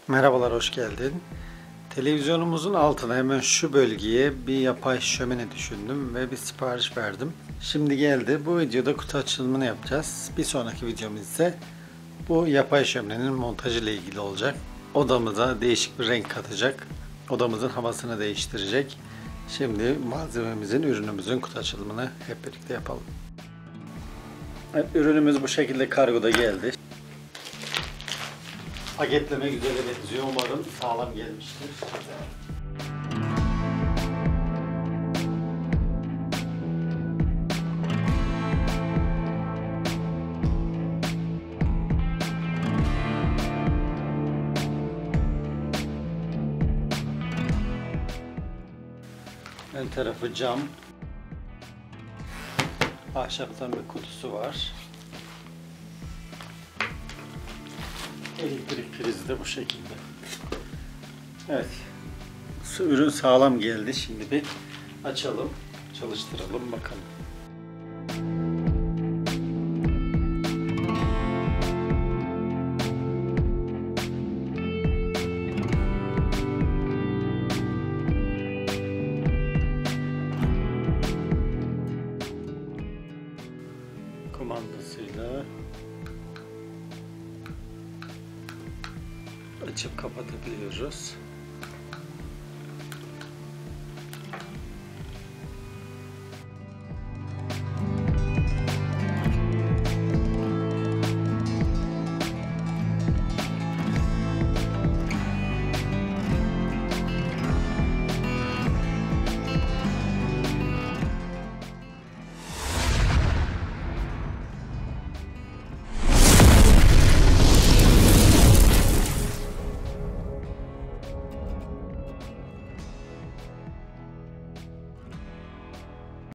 Merhabalar, hoş geldin. Televizyonumuzun altına hemen şu bölgeye bir yapay şömine düşündüm ve bir sipariş verdim. Şimdi geldi. Bu videoda kutu açılımını yapacağız. Bir sonraki videomuz ise bu yapay şöminenin montajı ile ilgili olacak. Odamıza değişik bir renk katacak. Odamızın havasını değiştirecek. Şimdi malzememizin, ürünümüzün kutu açılımını hep birlikte yapalım. Evet, ürünümüz bu şekilde kargoda geldi. Paketleme güzel benziyor. Umarım sağlam gelmiştir. Ön tarafı cam. Ahşaptan bir kutusu var. Elektrik prizi de bu şekilde. Evet. Ürün sağlam geldi. Şimdi bir açalım, çalıştıralım bakalım. Kumandasıyla açıp kapatabiliyoruz.